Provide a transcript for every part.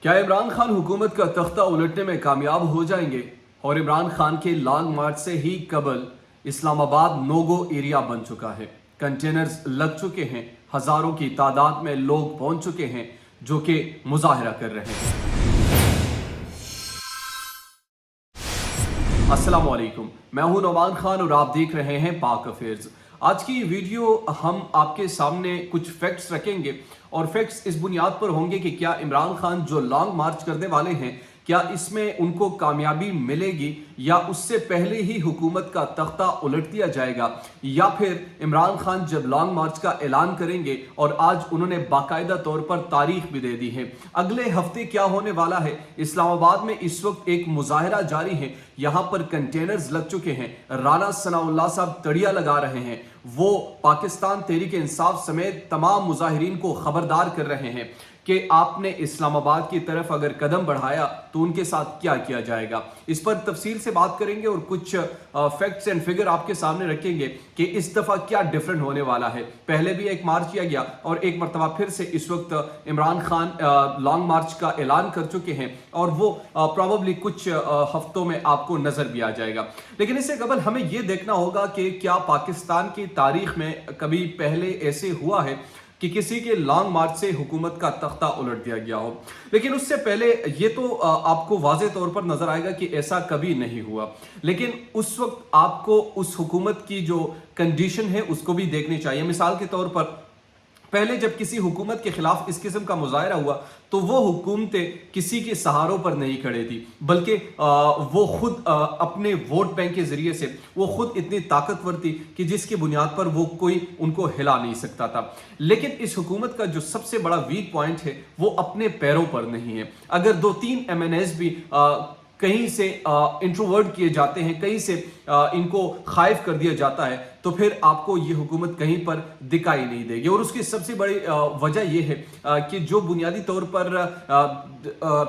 क्या इमरान खान हुकूमत का तख्ता उलटने में कामयाब हो जाएंगे? और इमरान खान के लॉन्ग मार्च से ही कबल इस्लामाबाद नो-गो एरिया बन चुका है। कंटेनर्स लग चुके हैं, हजारों की तादाद में लोग पहुंच चुके हैं जो कि मुजाहरा कर रहे हैं। अस्सलाम वालेकुम, मैं हूं नौमान खान और आप देख रहे हैं पाक अफेयर्स। आज की वीडियो हम आपके सामने कुछ फैक्ट्स रखेंगे और फैक्ट्स इस बुनियाद पर होंगे कि क्या इमरान खान जो लॉन्ग मार्च करने वाले हैं, क्या इसमें उनको कामयाबी मिलेगी या उससे पहले ही हुकूमत का तख्ता उलट दिया जाएगा, या फिर इमरान खान जब लॉन्ग मार्च का ऐलान करेंगे और आज उन्होंने बाकायदा तौर पर तारीख भी दे दी है। अगले हफ्ते क्या होने वाला है? इस्लामाबाद में इस वक्त एक मुजाहरा जारी है, यहाँ पर कंटेनर्स लग चुके हैं, राना सनाउल्लाह साहब तड़िया लगा रहे हैं, वो पाकिस्तान तहरीक इंसाफ समेत तमाम मुजाहिरीन को खबरदार कर रहे हैं कि आपने इस्लामाबाद की तरफ अगर कदम बढ़ाया तो उनके साथ क्या किया जाएगा। इस पर तफसील से बात करेंगे और कुछ फैक्ट्स एंड फिगर आपके सामने रखेंगे कि इस दफा क्या डिफरेंट होने वाला है। पहले भी एक मार्च किया गया और एक मरतबा फिर से इस वक्त इमरान खान लॉन्ग मार्च का ऐलान कर चुके हैं और वो प्रॉबली कुछ हफ्तों में आपको नजर भी आ जाएगा। लेकिन इससे कबल हमें यह देखना होगा कि क्या पाकिस्तान की तारीख में कभी पहले ऐसे हुआ है कि किसी के लॉन्ग मार्च से हुकूमत का तख्ता उलट दिया गया हो। लेकिन उससे पहले ये तो आपको वाज़े तौर पर नजर आएगा कि ऐसा कभी नहीं हुआ, लेकिन उस वक्त आपको उस हुकूमत की जो कंडीशन है उसको भी देखनी चाहिए। मिसाल के तौर पर पहले जब किसी हुकूमत के खिलाफ इस किस्म का मुजाहरा हुआ तो वो हुकूमतें किसी के सहारों पर नहीं खड़े थी, बल्कि वो खुद अपने वोट बैंक के जरिए से वो खुद इतनी ताकतवर थी कि जिसकी बुनियाद पर वो कोई उनको हिला नहीं सकता था। लेकिन इस हुकूमत का जो सबसे बड़ा वीक पॉइंट है वो अपने पैरों पर नहीं है। अगर 2-3 MNAs भी कहीं से इंट्रोवर्ट किए जाते हैं, कहीं से इनको खाइफ कर दिया जाता है, तो फिर आपको ये हुकूमत कहीं पर दिखाई नहीं देगी। और उसकी सबसे बड़ी वजह यह है कि जो बुनियादी तौर पर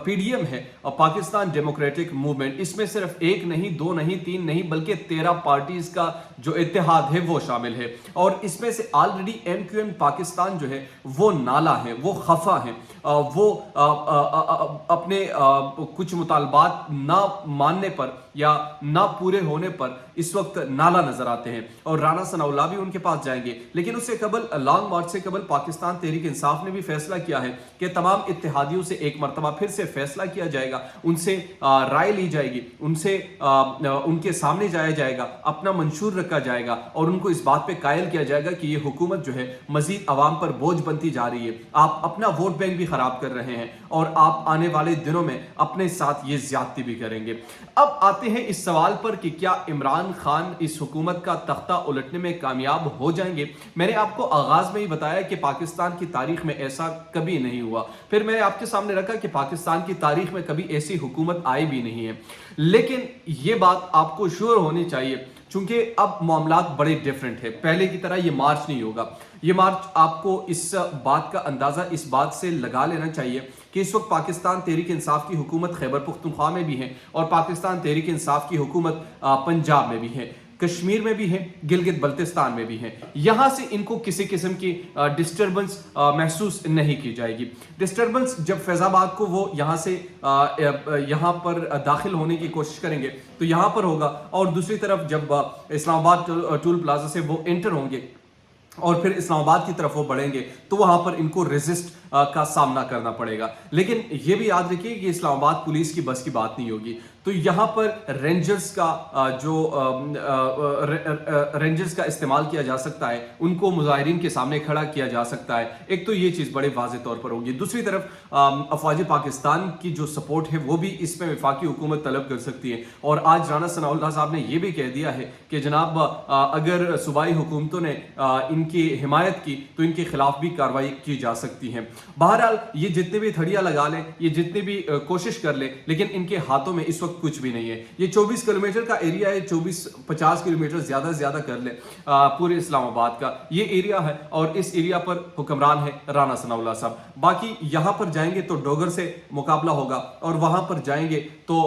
PDM है, पाकिस्तान डेमोक्रेटिक मूवमेंट, इसमें सिर्फ एक नहीं, 2 नहीं, 3 नहीं, बल्कि 13 पार्टीज का जो इत्तेहाद है वो शामिल है। और इसमें से ऑलरेडी MQM पाकिस्तान जो है वो नाला है, वो खफा है, वो अपने कुछ मुतालबात ना मानने पर या ना पूरे होने पर इस वक्त नाला नजर आते हैं और राना सनाउल्लाह भी उनके पास जाएंगे। लेकिन उससे कबल लॉन्ग मार्च से कबल पाकिस्तान तहरीक इंसाफ ने भी फैसला किया है कि तमाम इत्तेहादियों से एक मरतबा फिर से फैसला किया जाएगा, उनसे राय ली जाएगी, उनसे उनके सामने जाया जाएगा, अपना मंशूर रखा जाएगा और उनको इस बात पे कायल किया जाएगा कि ये हुकूमत जो है मजीद अवाम पर बोझ बनती जा रही है, आप अपना वोट बैंक भी खराब कर रहे हैं और आप आने वाले दिनों में अपने साथ ये ज्यादती भी करेंगे। अब आते हैं इस सवाल पर कि क्या इमरान खान इस हुकूमत का तख्ता उलटने में कामयाब हो जाएंगे। मैंने आपको आगाज में ही बताया कि पाकिस्तान की तारीख में ऐसा कभी नहीं हुआ, फिर मैंने आपके सामने रखा कि पाकिस्तान की तारीख में कभी ऐसी हुकूमत आई भी नहीं है। लेकिन यह बात आपको श्योर होनी चाहिए चूंकि अब मामलात बड़े डिफरेंट है, पहले की तरह ये मार्च नहीं होगा। ये मार्च आपको इस बात का अंदाजा इस बात से लगा लेना चाहिए कि इस वक्त पाकिस्तान तहरीक इंसाफ की हुकूमत खैबर पख्तूनख्वा में भी है और पाकिस्तान तहरीक इंसाफ की हुकूमत पंजाब में भी है, कश्मीर में भी है, गिलगित बल्तिस्तान में भी है। यहां से इनको किसी किस्म की डिस्टर्बेंस महसूस नहीं की जाएगी। डिस्टर्बेंस जब फैजाबाद को वो यहां से यहां पर दाखिल होने की कोशिश करेंगे तो यहां पर होगा, और दूसरी तरफ जब इस्लामाबाद टूल प्लाजा से वो एंटर होंगे और फिर इस्लामाबाद की तरफ वो बढ़ेंगे तो वहां पर इनको रेजिस्ट का सामना करना पड़ेगा। लेकिन ये भी याद रखिए कि इस्लामाबाद पुलिस की बस की बात नहीं होगी, तो यहां पर रेंजर्स का रेंजर्स का इस्तेमाल किया जा सकता है, उनको मुजाहिरीन के सामने खड़ा किया जा सकता है। एक तो ये चीज बड़े वाज़े तौर पर होगी। दूसरी तरफ अफवाज पाकिस्तान की जो सपोर्ट है वो भी इसमें वफाकी हुकूमत तलब कर सकती है। और आज राना सनाउल्लाह साहब ने यह भी कह दिया है कि जनाब अगर सूबाई हुकूमतों ने इनकी हिमायत की तो इनके खिलाफ भी कार्रवाई की जा सकती है। बहरहाल ये जितने भी थड़िया लगा लें, ये जितने भी कोशिश कर ले, लेकिन इनके हाथों में इस वक्त कुछ भी नहीं है। ये 24 किलोमीटर का एरिया है, 24-50 किलोमीटर ज्यादा से ज्यादा कर ले पूरे इस्लामाबाद का ये एरिया है और इस एरिया पर हुक्मरान है राना सनाउल्लाह साहब। बाकी यहां पर जाएंगे तो डोगर से मुकाबला होगा और वहां पर जाएंगे तो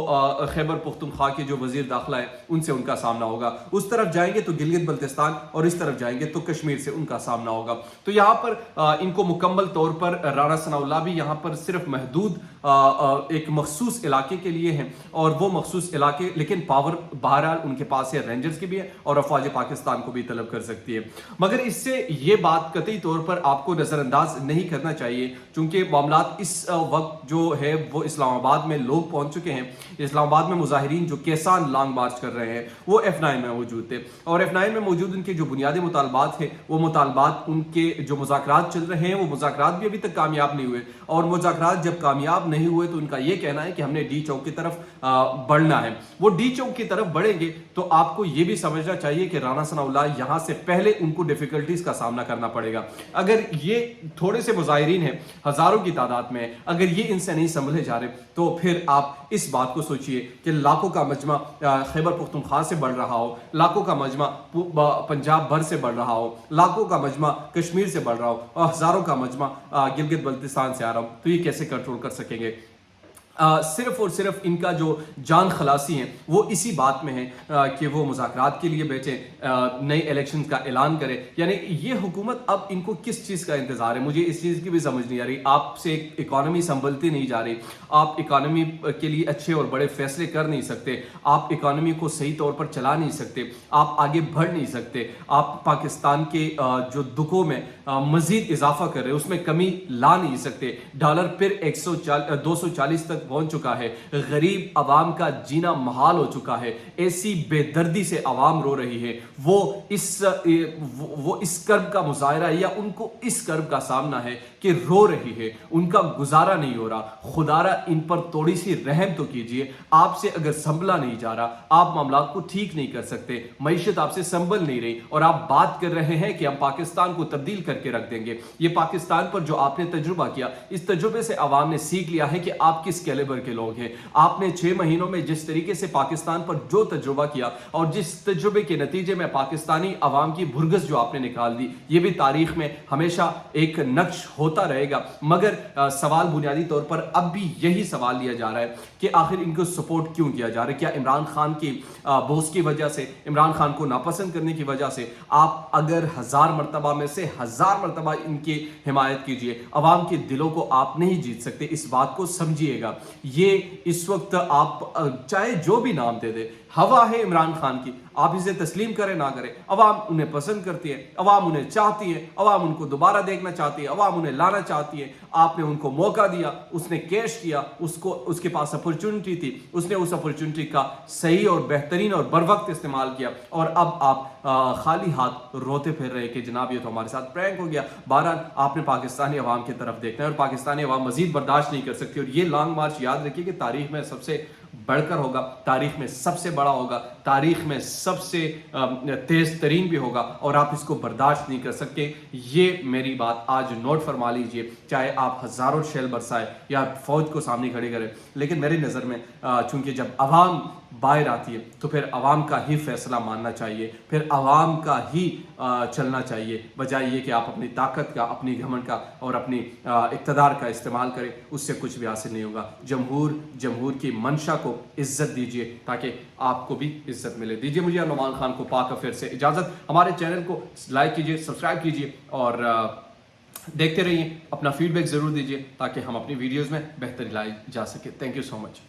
खैबर पख्तूनख्वा के जो वजीर दाखिला है उनसे उनका सामना होगा। उस तरफ जाएंगे तो गिलगित बल्तिस्तान और इस तरफ जाएंगे तो कश्मीर से उनका सामना होगा। तो यहाँ पर इनको मुकम्मल तौर पर राना सनाउल्लाह भी यहाँ पर सिर्फ महदूद ایک مخصوص علاقے کے لیے ہیں اور وہ مخصوص علاقے لیکن پاور بہرحال ان کے پاس ہے، رینجرز کی بھی ہے اور افواج پاکستان کو بھی طلب کر سکتی ہے، مگر اس سے یہ بات قطعی طور پر آپ کو نظر انداز نہیں کرنا چاہیے چونکہ معاملات اس وقت جو ہے وہ اسلام آباد میں لوگ پہنچ چکے ہیں۔ اسلام آباد میں مظاہرین جو کیسان لانگ مارچ کر رہے ہیں وہ F9 میں موجود تھے اور F9 میں موجود ان کے جو بنیادی مطالبات ہیں وہ مطالبات ان کے جو مذاکرات چل رہے ہیں وہ مذاکرات بھی ابھی تک کامیاب نہیں ہوئے، اور مذاکرات جب کامیاب نہیں ہوئے تو ان کا یہ کہنا ہے کہ ہم نے ڈی چوک کی طرف بڑھنا ہے۔ وہ ڈی چوک کی طرف بڑھیں گے تو آپ کو یہ بھی سمجھنا چاہیے کہ رانا ثناء اللہ یہاں سے پہلے ان کو ڈیفیکلٹیز کا سامنا کرنا پڑے گا۔ اگر یہ تھوڑے سے مظاہرین ہیں، ہزاروں کی تعداد میں، اگر یہ ان سے نہیں سنبھلے جا رہے تو پھر آپ اس بات کو سوچئے کہ لاکھوں کا مجمع خیبر پختونخوا سے بڑھ رہا ہو، لاکھوں کا مجمع پنجاب بھر سے بڑھ رہا ہو، لاکھوں کا مجمع کشمیر سے بڑھ رہا ہو اور ہزاروں کا مجمع گلگت بلتستان سے آ رہا ہو، تو یہ کیسے کنٹرول کر سکیں گے؟ صرف اور صرف ان کا جو جان خلاصی ہیں وہ اسی بات میں ہے کہ وہ مذاکرات کے لیے بیٹھے، نئے الیکشن کا اعلان کرے، یعنی یہ حکومت اب ان کو کس چیز کا انتظار ہے؟ مجھے اس چیز کی بھی سمجھ نہیں آ رہی۔ آپ سے اکانومی سنبھلتی نہیں جا رہی، آپ اکانومی کے لیے اچھے اور بڑے فیصلے کر نہیں سکتے، آپ اکانومی کو صحیح طور پر چلا نہیں سکتے، آپ آگے بڑھ نہیں سکتے، آپ پاکستان کے جو دکھوں میں مزید اضافہ کر رہے، اس میں کمی لا نہیں سکتے۔ ڈالر پھر 240 تک پہنچ چکا ہے، غریب عوام کا جینا محال ہو چکا ہے، ایسی بے دردی سے عوام رو رہی ہے، وہ اس کرب کا مظاہرہ یا ان کو اس کرب کا سامنا ہے کہ رو رہی ہے، ان کا گزارا نہیں ہو رہا۔ خدارا ان پر تھوڑی سی رحم تو کیجئے، آپ سے اگر سنبھلا نہیں جا رہا، آپ معاملات کو ٹھیک نہیں کر سکتے، معیشت آپ سے سنبھل نہیں رہی اور آپ بات کر رہے ہیں کہ ہم پاکستان کو تبدیل کر کے رکھ دیں گے۔ یہ پاکستان پر جو آپ نے تجربہ کیا، اس تجربے سے عوام نے سیکھ لیا ہے کہ آپ کس کیلیبر کے لوگ ہیں۔ آپ نے 6 مہینوں میں جس طریقے سے پاکستان پر جو تجربہ کیا اور جس تجربے کے نتیجے میں پاکستانی عوام کی بھرگس جو آپ نے نکال دی، یہ بھی تاریخ میں ہمیشہ ایک نقش ہوتا رہے گا۔ مگر سوال بنیادی طور پر اب بھی یہی سوال لیا جا رہا ہے کہ آخر ان کو سپورٹ کیوں کیا جا رہا ہے؟ کیا عمران خان کی بوس کی وجہ سے، عمران خان کو ناپسند کرنے کی وجہ سے؟ آپ اگر 1000 مرتبہ میں سے 1000 مرتبہ ان کی حمایت کیجئے، عوام کے دلوں کو آپ نہیں جیت سکتے، اس بات کو سمجھیے گا۔ یہ اس وقت آپ چاہے جو بھی نام دے دے، ہوا ہے عمران خان کی، آپ اسے تسلیم کریں نہ کریں، عوام انہیں پسند کرتی ہے، عوام انہیں چاہتی ہے، عوام ان کو دوبارہ دیکھنا چاہتی ہے، عوام انہیں لانا چاہتی ہے۔ آپ نے ان کو موقع دیا، اس نے کیش کیا، اس کے پاس اپرچونٹی تھی، اس نے اس اپرچونٹی کا صحیح اور بہترین اور بر وقت استعمال کیا، اور اب آپ خالی ہاتھ روتے پھر رہے کہ جناب یہ تو ہمارے ساتھ پرینک ہو گیا۔ بہرحال آپ نے پاکستانی عوام کی طرف دیکھنا ہے اور پاکستانی عوام مزید برداشت نہیں کر سکتی، اور یہ لانگ مارچ یاد رکھیے کہ تاریخ میں سب سے بڑھ کر ہوگا، تاریخ میں سب سے بڑا ہوگا، تاریخ میں سب سے تیز ترین بھی ہوگا، اور آپ اس کو برداشت نہیں کر سکتے۔ یہ میری بات آج نوٹ فرما لیجئے، چاہے آپ ہزاروں شیل برسائے یا فوج کو سامنے کھڑے کریں، لیکن میری نظر میں چونکہ جب عوام باہر آتی ہے تو پھر عوام کا ہی فیصلہ ماننا چاہیے، پھر عوام کا ہی چلنا چاہیے، بجائے یہ کہ آپ اپنی طاقت کا، اپنی گھمنڈ کا اور اپنی اقتدار کا استعمال کریں، اس سے کچھ بھی حاصل نہیں ہوگا۔ جمہور کی منشا کو عزت دیجئے تاکہ آپ کو بھی عزت ملے۔ دیجئے مجھے نعمان خان کو پاک افیئر سے اجازت۔ ہمارے چینل کو لائک کیجئے، سبسکرائب کیجئے اور دیکھتے رہیے، اپنا فیڈ بیک ضرور دیجئے تاکہ ہم اپنی ویڈیوز میں بہتری لائی جا سکے۔ Thank you so much.